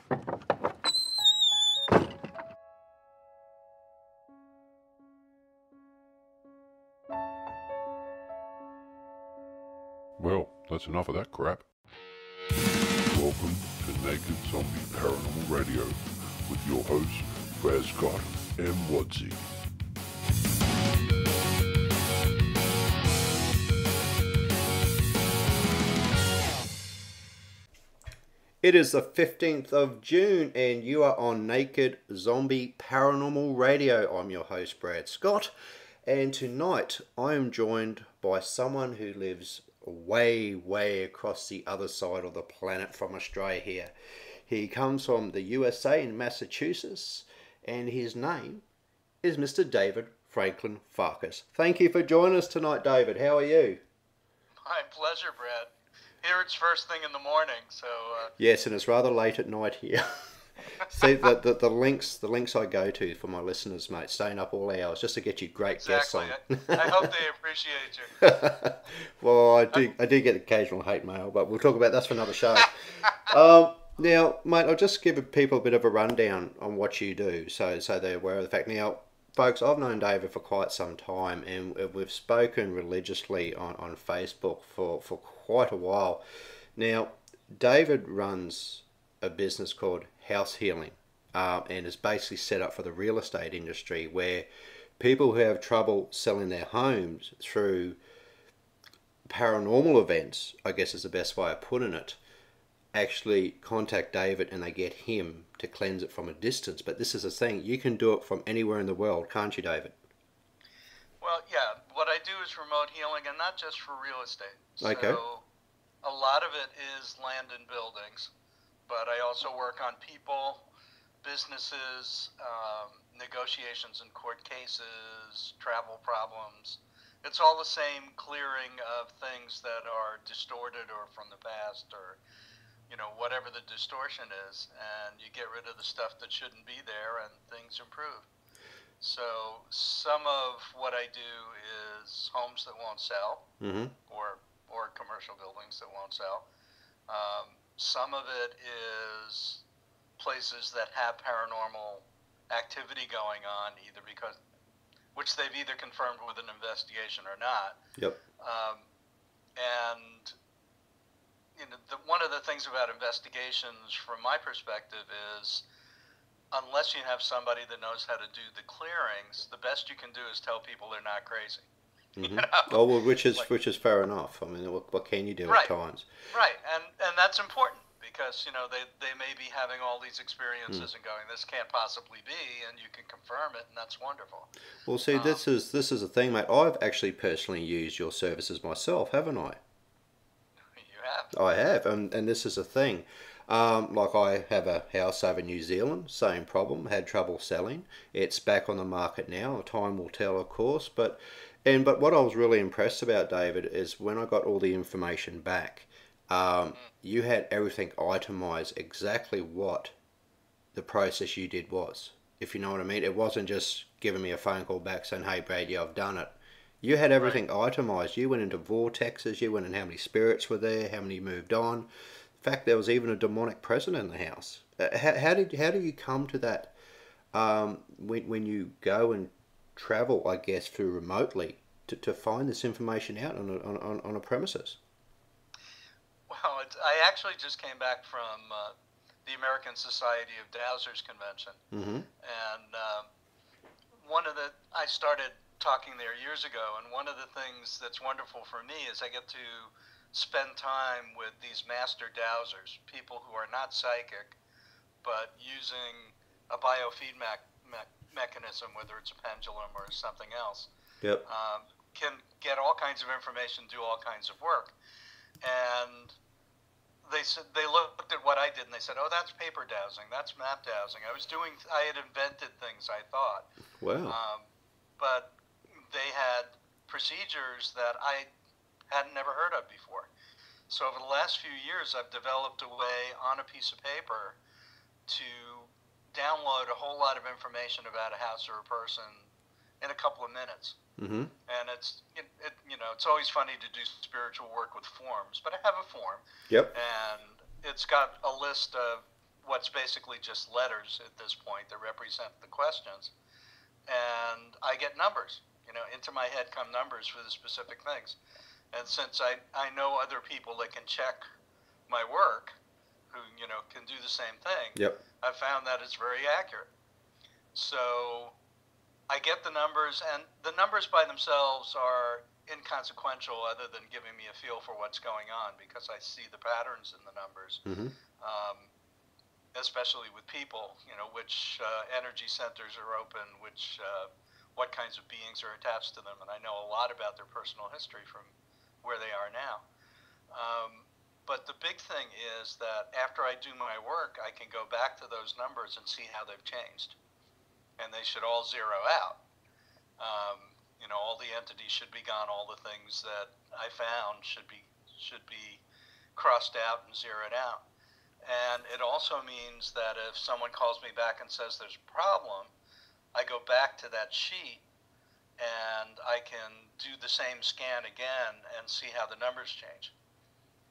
Well, that's enough of that crap. Welcome to Naked Zombie Paranormal Radio with your hosts, Farkas and Woodsy. It is the 15th of June and you are on Naked Zombie Paranormal Radio. I'm your host, Brad Scott, and tonight I am joined by someone who lives way across the other side of the planet from Australia here. He comes from the USA in Massachusetts, and his name is Mr. David Franklin Farkas. Thank you for joining us tonight, David. How are you? My pleasure, Brad. Here it's first thing in the morning, so... Yes, and it's rather late at night here. See, the links I go to for my listeners, mate, staying up all hours just to get you great guests on. I hope they appreciate you. Well, I do get occasional hate mail, but we'll talk about that for another show. Now, mate, I'll just give people a bit of a rundown on what you do, so they're aware of the fact. Now, folks, I've known David for quite some time, and we've spoken religiously on Facebook for quite a while. Now, David runs a business called House Healing, and is basically set up for the real estate industry, where people who have trouble selling their homes through paranormal events, I guess is the best way of putting it, actually contact David and they get him to cleanse it from a distance. But this is the thing, you can do it from anywhere in the world, can't you, David? Well, yeah, what I do is remote healing, and not just for real estate. Okay. So a lot of it is land and buildings, but I also work on people, businesses, negotiations in court cases, travel problems. It's all the same clearing of things that are distorted or from the past, or whatever the distortion is, and you get rid of the stuff that shouldn't be there and things improve. So some of what I do is homes that won't sell, or commercial buildings that won't sell. Some of it is places that have paranormal activity going on, which they've either confirmed with an investigation or not. Yep. And one of the things about investigations, from my perspective, is unless you have somebody that knows how to do the clearings, the best you can do is tell people they're not crazy. Oh, well, which is fair enough. I mean, what can you do at times? Right, and that's important, because they may be having all these experiences and going, this can't possibly be, and you can confirm it, and that's wonderful. Well, see, this is the thing, mate. I've actually personally used your services myself, haven't I? I have, and this is a thing. Like, I have a house over New Zealand, same problem, had trouble selling. It's back on the market now. Time will tell, of course. But what I was really impressed about, David, is when I got all the information back, you had everything itemized exactly what the process you did was, if you know what I mean. It wasn't just giving me a phone call back saying, hey, Brad, yeah, I've done it. You had everything itemized. You went into vortexes. You went in how many spirits were there, how many moved on. In fact, there was even a demonic presence in the house. How do you come to that when you go and travel, I guess, through remotely to find this information out on a premises? Well, I actually just came back from the American Society of Dowsers convention, and I started talking there years ago, and one of the things that's wonderful for me is I get to spend time with these master dowsers, people who are not psychic, but using a biofeedback mechanism, whether it's a pendulum or something else. Yep. Can get all kinds of information, do all kinds of work. And they looked at what I did, and they said, oh, that's paper dowsing, that's map dowsing. I had invented things, I thought. Wow. But they had procedures that I had never heard of before. So over the last few years, I've developed a way on a piece of paper to download a whole lot of information about a house or a person in a couple of minutes. And it's always funny to do spiritual work with forms, but I have a form. Yep. And it's got a list of what's basically just letters at this point that represent the questions. And I get numbers. Into my head come numbers for the specific things. And since I know other people that can check my work, who, can do the same thing, Yep. I've found that it's very accurate. So I get the numbers, and the numbers by themselves are inconsequential other than giving me a feel for what's going on, because I see the patterns in the numbers. Mm-hmm. Especially with people, which energy centers are open, what kinds of beings are attached to them, and I know a lot about their personal history from where they are now. But the big thing is that after I do my work, I can go back to those numbers and see how they've changed, and they should all zero out. All the entities should be gone. All the things that I found should be crossed out and zeroed out. And it also means that if someone calls me back and says there's a problem, I go back to that sheet and I can do the same scan again and see how the numbers change.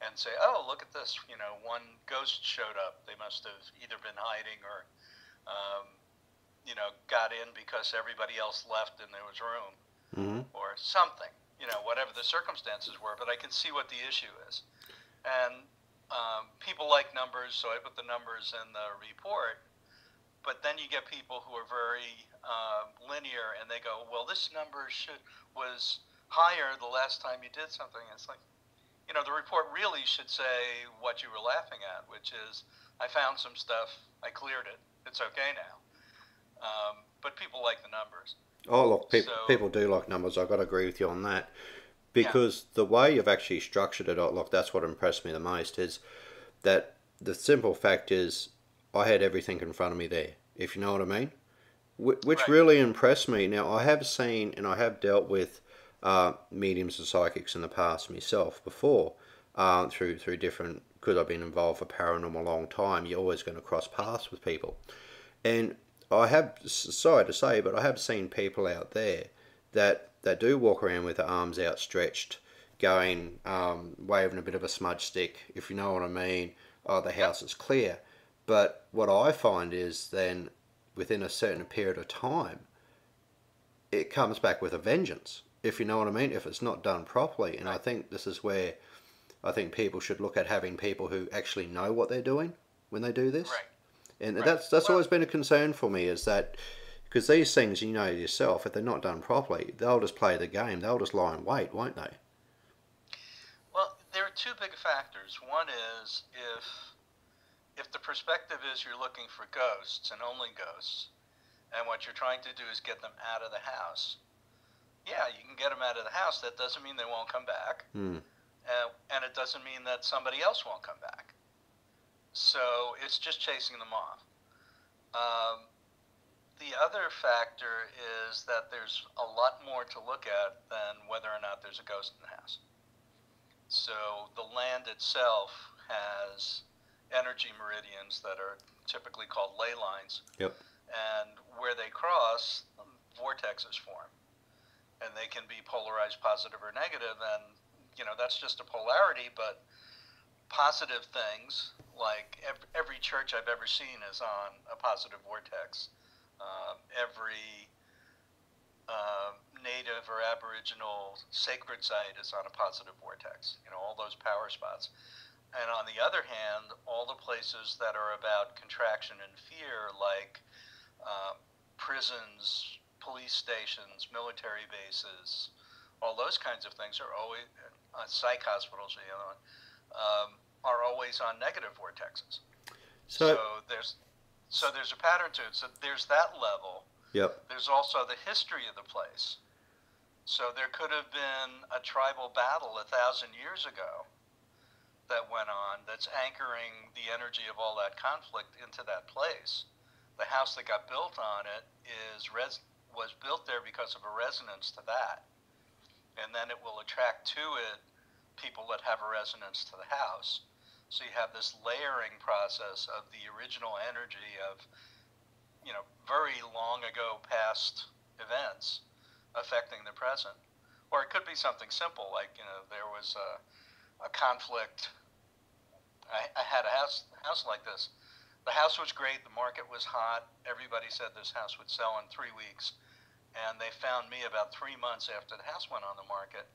And say, oh, look at this, one ghost showed up. They must have either been hiding or, got in because everybody else left and there was room, Mm-hmm. or something, whatever the circumstances were. But I can see what the issue is. And people like numbers, so I put the numbers in the report. But then you get people who are very linear, and they go, well, this number was higher the last time you did something. It's like, the report really should say what you were laughing at, which is, I found some stuff, I cleared it, it's okay now. But people like the numbers. Oh, look, people do like numbers. I've got to agree with you on that. Because the way you've actually structured it, look, that's what impressed me the most, is that the simple fact is I had everything in front of me there, if you know what I mean. Which right. really impressed me. Now, I have seen and I have dealt with mediums and psychics in the past myself before, through different, because I've been involved for paranormal a long time, you're always going to cross paths with people. And I have, sorry to say, but I have seen people out there that do walk around with their arms outstretched, going, waving a bit of a smudge stick, if you know what I mean. Oh, the house is clear. But what I find is then, within a certain period of time, it comes back with a vengeance, if you know what I mean, if it's not done properly. And I think this is where I think people should look at having people who actually know what they're doing when they do this. Right. And that's always been a concern for me, is that, because these things, yourself, if they're not done properly, they'll just play the game. They'll just lie in wait, won't they? Well, there are two big factors. One is if the perspective is you're looking for ghosts and only ghosts, and what you're trying to do is get them out of the house. Yeah, you can get them out of the house. That doesn't mean they won't come back. Mm. And it doesn't mean that somebody else won't come back. So it's just chasing them off. The other factor is that there's a lot more to look at than whether or not there's a ghost in the house. So the land itself has energy meridians that are typically called ley lines. Yep. And where they cross, vortexes form. And they can be polarized positive or negative, and that's just a polarity. But positive things, like every church I've ever seen is on a positive vortex. Every native or aboriginal sacred site is on a positive vortex. All those power spots. And on the other hand, all the places that are about contraction and fear, like prisons, police stations, military bases, all those kinds of things are always, psych hospitals, are always on negative vortexes. So there's a pattern to it. So there's that level. Yep. There's also the history of the place. So there could have been a tribal battle 1,000 years ago that went on that's anchoring the energy of all that conflict into that place. The house that got built on it was built there because of a resonance to that. And then it will attract to it people that have a resonance to the house. So you have this layering process of the original energy of, very long ago past events affecting the present. Or it could be something simple, like, there was a conflict. I had a house like this the house was great. The market was hot. Everybody said this house would sell in 3 weeks. And they found me about 3 months after the house went on the market.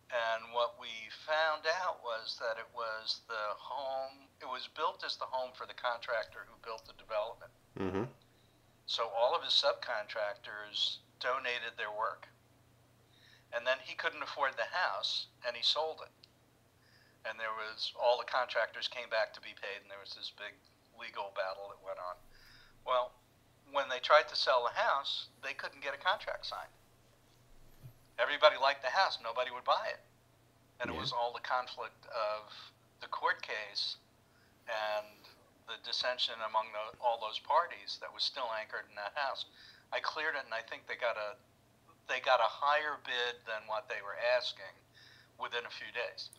And what we found out was that it was the home, it was built as the home for the contractor who built the development. Mm-hmm. So all of his subcontractors donated their work. And then he couldn't afford the house, and he sold it. And there was, all the contractors came back to be paid, and there was this big legal battle that went on. Well, when they tried to sell the house, they couldn't get a contract signed. Everybody liked the house. Nobody would buy it. And it was all the conflict of the court case and the dissension among all those parties that was still anchored in that house. I cleared it, and I think they got a higher bid than what they were asking within a few days.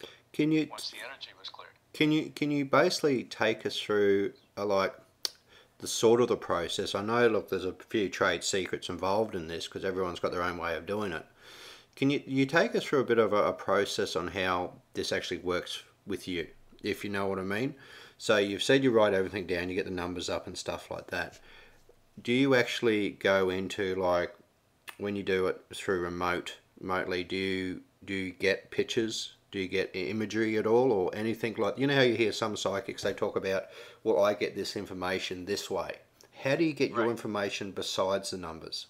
Once the energy was cleared. Can you basically take us through the sort of the process? I know, look, there's a few trade secrets involved in this because everyone's got their own way of doing it. Can you take us through a bit of a process on how this actually works with you, if you know what I mean? So you've said you write everything down, you get the numbers up and stuff like that. Do you actually go into, like, when you do it through remotely, do you get pictures? Do you get imagery at all, or anything like, you know how you hear some psychics, they talk about, well, I get this information this way. How do you get your information besides the numbers?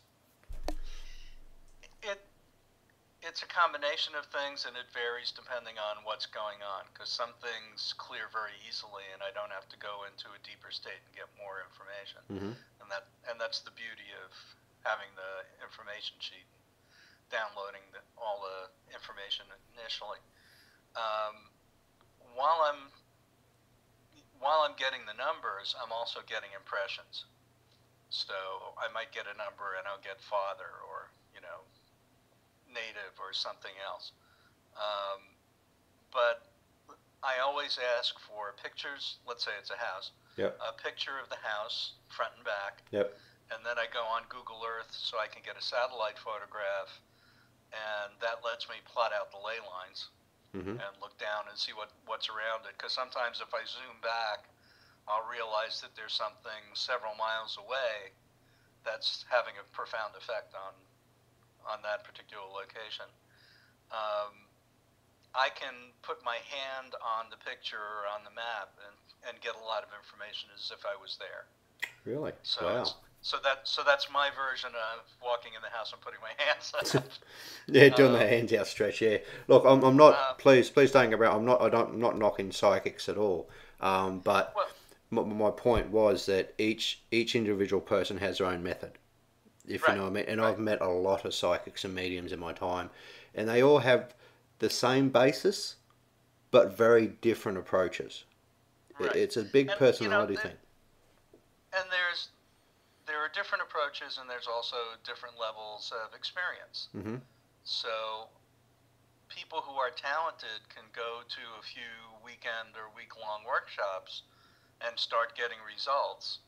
It's a combination of things, and it varies depending on what's going on, because some things clear very easily, and I don't have to go into a deeper state and get more information. Mm-hmm. And that's the beauty of having the information sheet, downloading all the information initially. While I'm getting the numbers, I'm also getting impressions. So I might get a number and I'll get father, or native, or something else. But I always ask for pictures. Let's say it's a house. Yep. A picture of the house, front and back. Yep. And then I go on Google Earth so I can get a satellite photograph, and that lets me plot out the ley lines. Mm-hmm. And look down and see what's around it. Because sometimes if I zoom back, I'll realize that there's something several miles away that's having a profound effect on that particular location. I can put my hand on the picture or on the map and get a lot of information as if I was there. Really? So wow. So that's my version of walking in the house and putting my hands up. Yeah, doing the hands outstretched. Yeah. Look, I'm not. Please don't get around. I'm not knocking psychics at all. But my point was that each individual person has their own method. If you know what I mean. And I've met a lot of psychics and mediums in my time, and they all have the same basis, but very different approaches. Right. It's a big personality thing. And there are different approaches, and there's also different levels of experience. Mm-hmm. So people who are talented can go to a few weekend or week-long workshops and start getting results.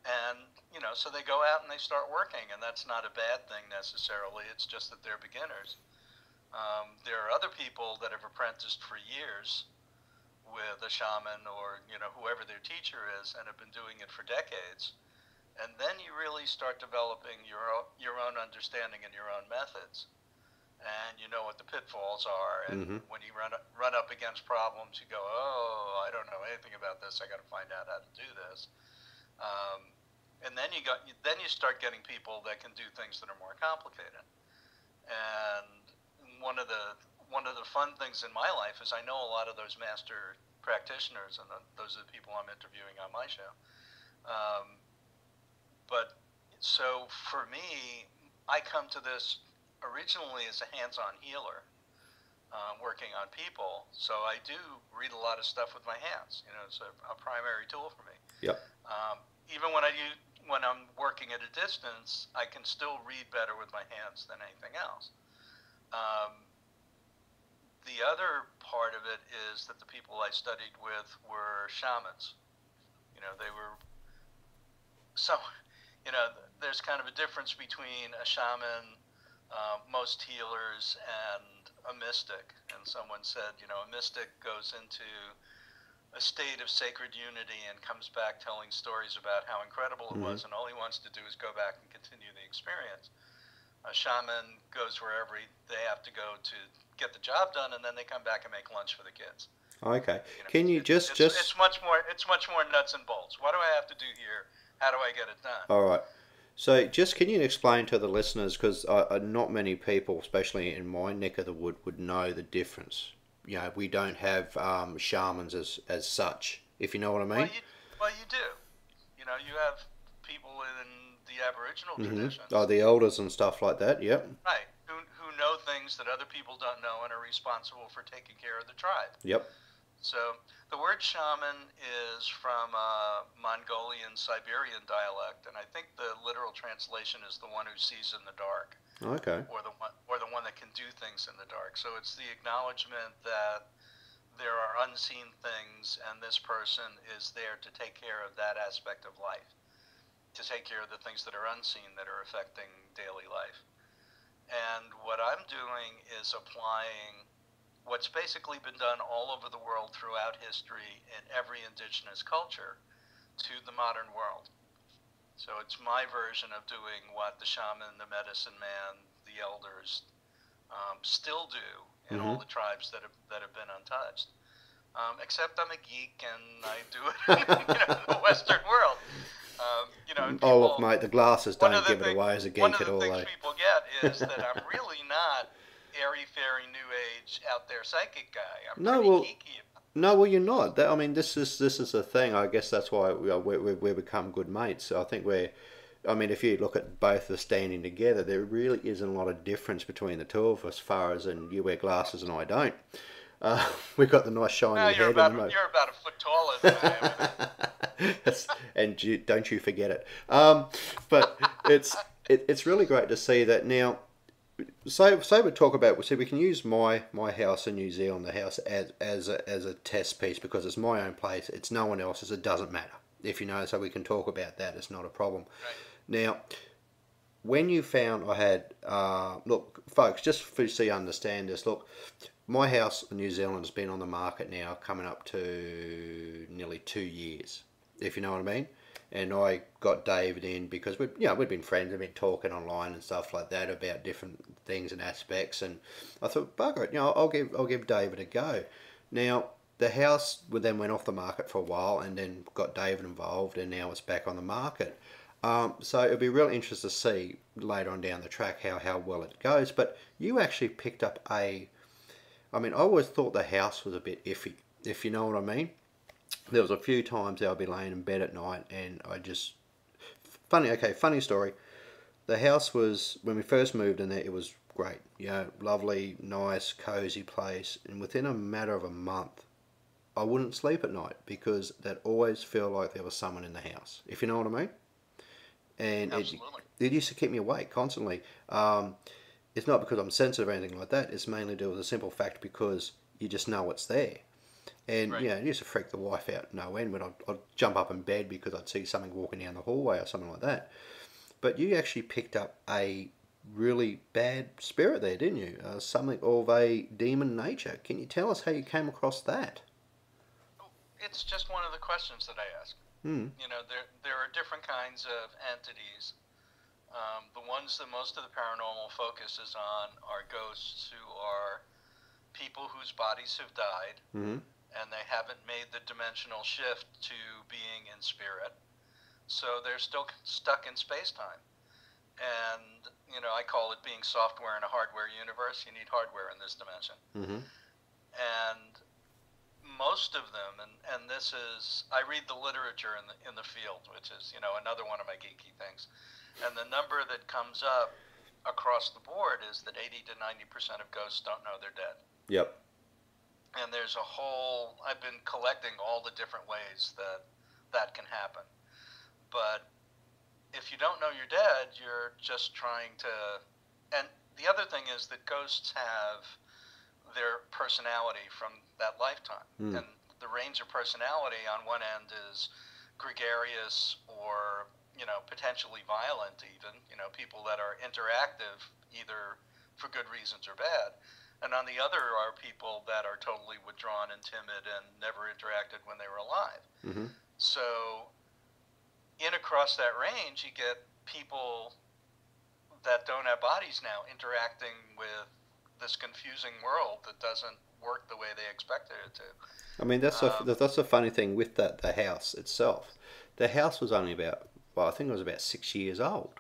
And, so they go out and they start working, and that's not a bad thing necessarily. It's just that they're beginners. There are other people that have apprenticed for years with a shaman or, whoever their teacher is, and have been doing it for decades. And then you really start developing your own understanding and your own methods. And you know what the pitfalls are. And when you run up against problems, you go, oh, I don't know anything about this. I got to find out how to do this. And then you start getting people that can do things that are more complicated. And one of the fun things in my life is I know a lot of those master practitioners, and those are the people I'm interviewing on my show. But so for me, I come to this originally as a hands-on healer, working on people. So I do read a lot of stuff with my hands. It's a primary tool for me. Yep. Even when I'm working at a distance, I can still read better with my hands than anything else. The other part of it is that the people I studied with were shamans. They were so. There's kind of a difference between a shaman, most healers, and a mystic. And someone said, a mystic goes into a state of sacred unity and comes back telling stories about how incredible it was, and all he wants to do is go back and continue the experience. A shaman goes wherever they have to go to get the job done, and then they come back and make lunch for the kids. Okay. You know, Can you just it's much more nuts and bolts. What do I have to do here? How do I get it done? All right. So just can you explain to the listeners, because not many people, especially in my neck of the wood, would know the difference. You know, we don't have shamans as such, if you know what I mean. Well, you do. You know, you have people in the Aboriginal traditions. Oh, the elders and stuff like that, yep. Right. Who know things that other people don't know and are responsible for taking care of the tribe. Yep. So the word shaman is from a Mongolian Siberian dialect, and I think the literal translation is the one who sees in the dark. Okay. Or the one that can do things in the dark. So it's the acknowledgement that there are unseen things, and this person is there to take care of that aspect of life, to take care of the things that are unseen that are affecting daily life. And what I'm doing is applying what's basically been done all over the world throughout history in every indigenous culture to the modern world. So it's my version of doing what the shaman, the medicine man, the elders still do in all the tribes that have been untouched. Except I'm a geek and I do it in the Western world. Oh, look, mate, the glasses don't give it away as a geek at all. One of the things people get is that I'm really not airy-fairy, new age, out there psychic guy. I'm pretty geeky. No, well, you're not. I mean, this is the thing. I guess that's why we've become good mates. I think if you look at both of us standing together, there really isn't a lot of difference between the two of us, as far as you wear glasses and I don't. We've got the nice shiny head. You're about a foot taller than I am. And don't you forget it. But it's really great to see that now. So we talk about. So we can use my house in New Zealand, the house as a test piece, because it's my own place. It's no one else's. It doesn't matter, if you know. So we can talk about that. It's not a problem. Right. Now, when you found I had look, folks, just so you understand this. Look, my house in New Zealand has been on the market now, coming up to nearly 2 years, if you know what I mean. And I got David in because we'd been friends, we'd been talking online and stuff like that about different things and aspects. And I thought, bugger it, I'll give David a go. Now the house then went off the market for a while, and then got David involved, and now it's back on the market. So it'll be really interesting to see later on down the track how well it goes. But you actually picked up I always thought the house was a bit iffy, if you know what I mean. There was a few times I'll be laying in bed at night and I just... Funny story. The house was, when we first moved in there, it was great. Lovely, nice, cozy place. And within a matter of a month, I wouldn't sleep at night because that always felt like there was someone in the house, if you know what I mean. And it used to keep me awake constantly. It's not because I'm sensitive or anything like that. It's mainly due to the simple fact because you just know it's there. And, right. It used to freak the wife out no end when I'd jump up in bed because I'd see something walking down the hallway or something like that. But you actually picked up a really bad spirit there, didn't you? Something of a demon nature. Can you tell us how you came across that? It's just one of the questions that I ask. There are different kinds of entities. The ones that most of the paranormal focuses on are ghosts who are people whose bodies have died. Mm-hmm. And they haven't made the dimensional shift to being in spirit. So they're still stuck in space-time. And, I call it being software in a hardware universe. You need hardware in this dimension. Mm-hmm. And most of them, and this is, I read the literature in the field, which is, another one of my geeky things. And the number that comes up across the board is that 80 to 90% of ghosts don't know they're dead. Yep. And there's I've been collecting all the different ways that can happen. But if you don't know you're dead, you're just trying to... And the other thing is that ghosts have their personality from that lifetime. And the range of personality on one end is gregarious or, potentially violent even. People that are interactive either for good reasons or bad. And on the other are people that are totally withdrawn and timid and never interacted when they were alive. Mm-hmm. So in across that range, you get people that don't have bodies now interacting with this confusing world that doesn't work the way they expected it to. I mean, that's a funny thing with the house itself. The house was only about, well, I think it was about 6 years old.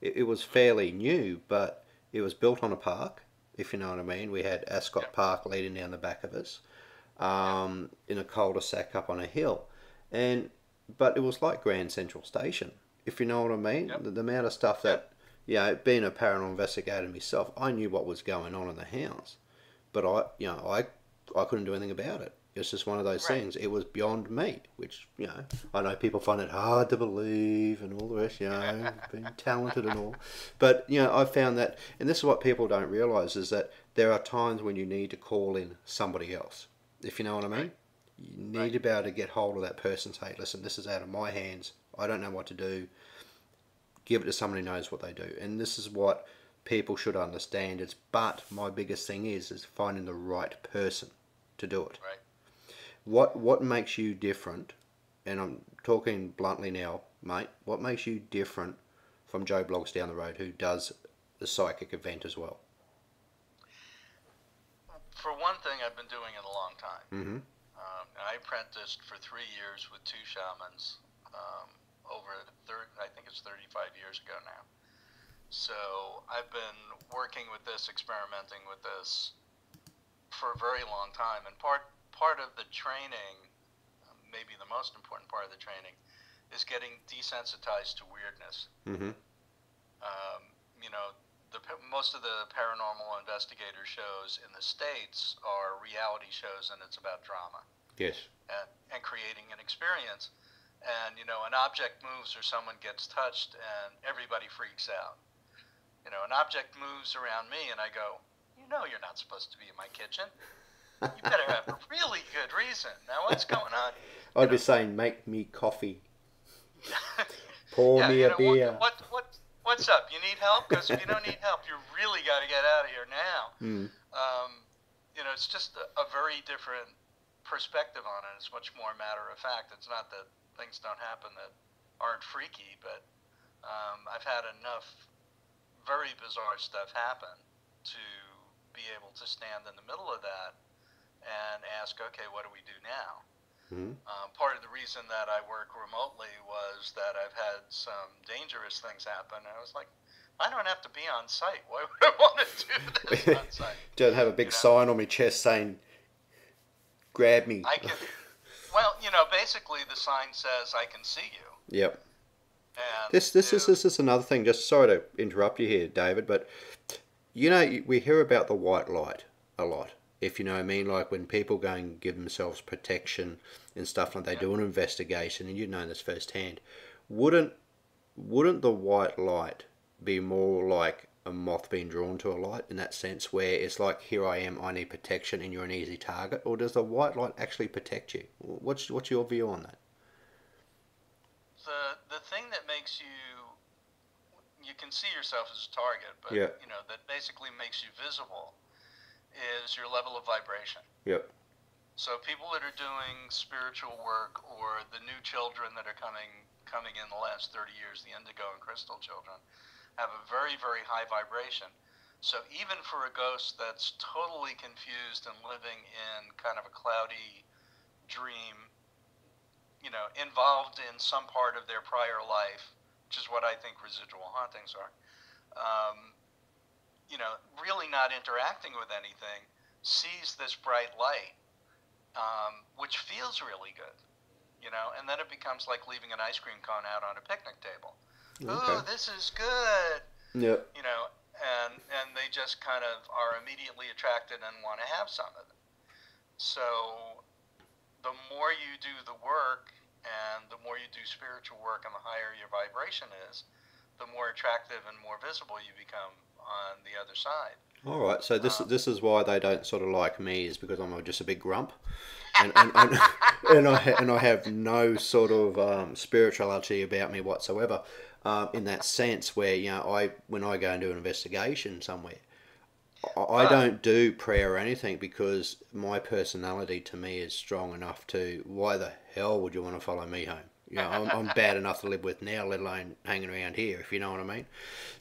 It was fairly new, but it was built on a park, if you know what I mean. We had Ascot Park leading down the back of us, in a cul-de-sac up on a hill. But it was like Grand Central Station, if you know what I mean. The amount of stuff that, being a paranormal investigator myself, I knew what was going on in the house, but I couldn't do anything about it. It's just one of those things. It was beyond me, which, I know people find it hard to believe and all the rest, being talented and all. But, I found that, and this is what people don't realise, is that there are times when you need to call in somebody else, if you know what I mean. You need to be able to get hold of that person and say, listen, this is out of my hands. I don't know what to do. Give it to somebody who knows what they do. And this is what people should understand. But my biggest thing is finding the right person to do it. Right. What makes you different, and I'm talking bluntly now, mate, what makes you different from Joe Bloggs down the road who does the psychic event as well? For one thing, I've been doing it a long time. Mm-hmm. I apprenticed for 3 years with 2 shamans I think it's 35 years ago now. So I've been working with this, experimenting with this for a very long time. And part of the training, maybe the most important part of the training, is getting desensitized to weirdness. Mm-hmm. Most of the paranormal investigator shows in the States are reality shows, and it's about drama. Yes. And creating an experience. And, an object moves or someone gets touched and everybody freaks out. An object moves around me and I go, you're not supposed to be in my kitchen. You better have a really good reason. Now, what's going on? I'd be saying, make me coffee. Pour me a beer. What's up? You need help? Because if you don't need help, you really got to get out of here now. Mm. It's just a very different perspective on it. It's much more matter of fact. It's not that things don't happen that aren't freaky, but I've had enough very bizarre stuff happen to be able to stand in the middle of that and ask, okay, what do we do now? Mm-hmm. Part of the reason that I work remotely was that I've had some dangerous things happen. I was like, I don't have to be on site. Why would I want to do this on site? Don't have a big sign on my chest saying, grab me. Well, basically the sign says I can see you. Yep. And this is another thing. Just sorry to interrupt you here, David, but we hear about the white light a lot. If you know what I mean, like when people go and give themselves protection and stuff like they do an investigation, and you know this firsthand. Wouldn't the white light be more like a moth being drawn to a light in that sense, where it's like, here I am, I need protection, and you're an easy target? Or does the white light actually protect you? What's your view on that? The thing that makes you can see yourself as a target, but that basically makes you visible is your level of vibration. Yep. So people that are doing spiritual work, or the new children that are coming in the last 30 years, the indigo and crystal children, have a very, very high vibration. So even for a ghost that's totally confused and living in kind of a cloudy dream, involved in some part of their prior life, which is what I think residual hauntings are, really not interacting with anything, sees this bright light, which feels really good, and then it becomes like leaving an ice cream cone out on a picnic table. Okay. Ooh, this is good. Yep. And they just kind of are immediately attracted and want to have some of it. So the more you do the work and the more you do spiritual work and the higher your vibration is, the more attractive and more visible you become on the other side. All right, so this is why they don't sort of like me, is because I'm just a big grump, and I have no sort of spirituality about me whatsoever, in that sense where when I go and do an investigation somewhere, I don't do prayer or anything because my personality to me is strong enough to, why the hell would you want to follow me home? You know, I'm bad enough to live with now, let alone hanging around here, if you know what I mean.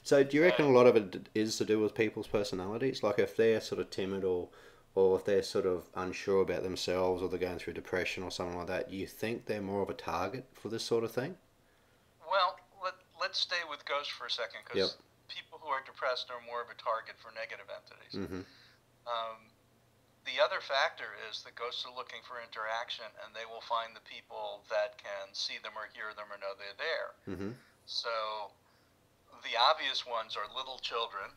So do you reckon a lot of it is to do with people's personalities? Like if they're sort of timid or if they're sort of unsure about themselves or they're going through depression or something like that, you think they're more of a target for this sort of thing? Well, let's stay with ghosts for a second, Yep. because people who are depressed are more of a target for negative entities. Mm-hmm. The other factor is that ghosts are looking for interaction, and they will find the people that can see them or hear them or know they're there. Mm-hmm. So the obvious ones are little children,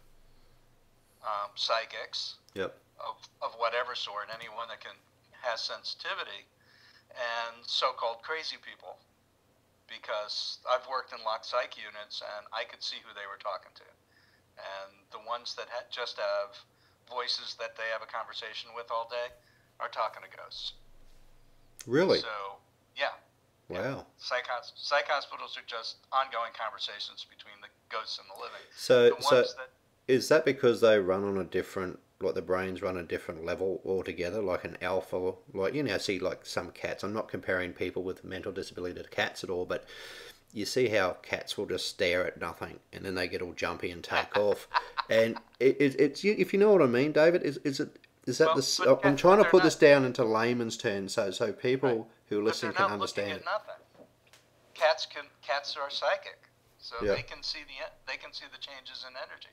psychics Yep. of whatever sort, anyone that has sensitivity, and so-called crazy people. Because I've worked in locked psych units, and I could see who they were talking to. And the ones that just have voices that they have a conversation with all day are talking to ghosts. Really? So, yeah. Wow. Psych hospitals are just ongoing conversations between the ghosts and the living. So is that because they run on a different, like the brains run a different level altogether, like an alpha, like, you know, see like some cats, I'm not comparing people with mental disability to cats at all, but you see how cats will just stare at nothing and then they get all jumpy and take off. And it's if you know what I mean, David, is that I'm trying to put this down into layman's terms so people who listen can understand it. Nothing. Cats are psychic, so they can see the changes in energy.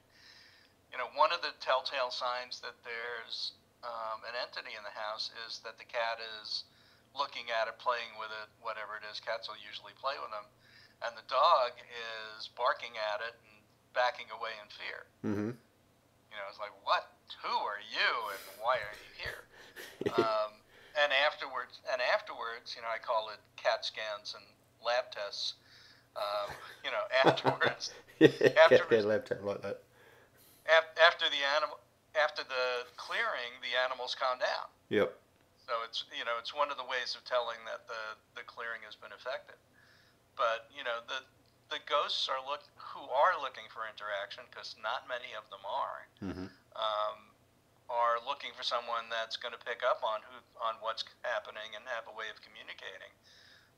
You know, one of the telltale signs that there's an entity in the house is that the cat is looking at it, playing with it, whatever it is. Cats will usually play with them, and the dog is barking at it and backing away in fear. Mm-hmm. You know, it's like, what? Who are you, and why are you here? And afterwards, you know, I call it cat scans and lab tests. You know, afterwards, lab test like that. After the clearing, the animals calm down. Yep. So it's one of the ways of telling that the clearing has been effective. But you know, the ghosts who are looking for interaction, because not many of them are, mm-hmm. Are looking for someone that's going to pick up on what's happening and have a way of communicating.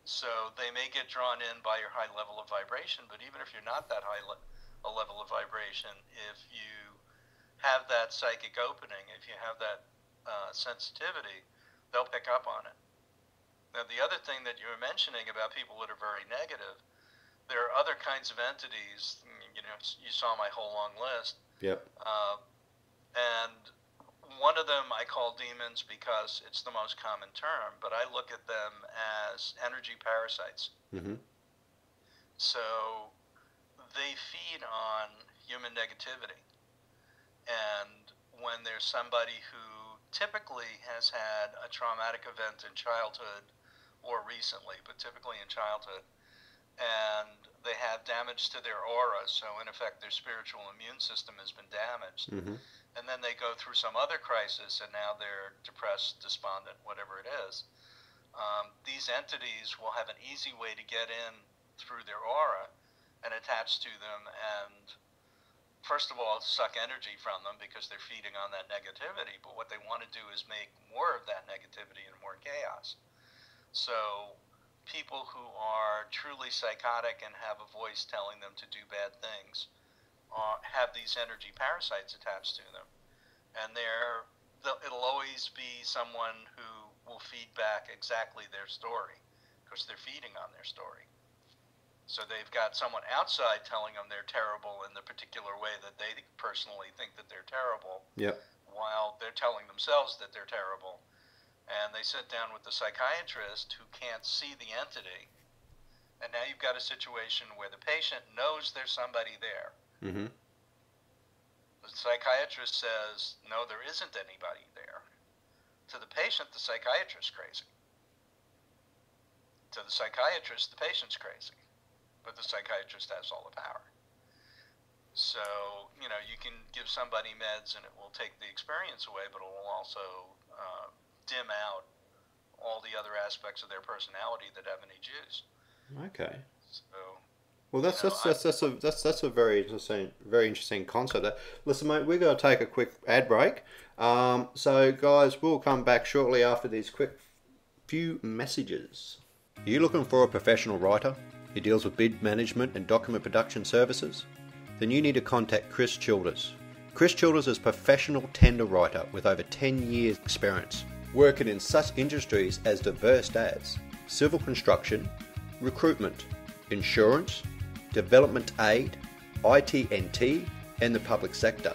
So they may get drawn in by your high level of vibration, but even if you're not that high a level of vibration, if you have that psychic opening, if you have that sensitivity, they'll pick up on it. Now, the other thing that you were mentioning about people that are very negative, there are other kinds of entities. You know, you saw my whole long list. Yep. And one of them I call demons because it's the most common term, but I look at them as energy parasites. Mm-hmm. So they feed on human negativity. And when there's somebody who typically has had a traumatic event in childhood or recently, but typically in childhood, and they have damage to their aura, so in effect their spiritual immune system has been damaged, mm-hmm. and then they go through some other crisis and now they're depressed, despondent, whatever it is, these entities will have an easy way to get in through their aura and attach to them, and first of all suck energy from them because they're feeding on that negativity, but what they want to do is make more of that negativity and more chaos. So people who are truly psychotic and have a voice telling them to do bad things have these energy parasites attached to them, and it'll always be someone who will feed back exactly their story because they're feeding on their story. So they've got someone outside telling them they're terrible in the particular way that they personally think that they're terrible, yep. while they're telling themselves that they're terrible. And they sit down with the psychiatrist who can't see the entity. And now you've got a situation where the patient knows there's somebody there. Mm-hmm. The psychiatrist says, no, there isn't anybody there. To the patient, the psychiatrist's crazy. To the psychiatrist, the patient's crazy. But the psychiatrist has all the power. So, you know, you can give somebody meds and it will take the experience away, but it will also dim out all the other aspects of their personality that have any juice. Okay. So, Well, that's a very interesting concept. Listen, mate, we're going to take a quick ad break. So, guys, we'll come back shortly after these quick few messages. Are you looking for a professional writer who deals with bid management and document production services? Then you need to contact Chris Childers. Chris Childers is a professional tender writer with over 10 years experience, working in such industries as diverse as civil construction, recruitment, insurance, development aid, IT&T, and the public sector.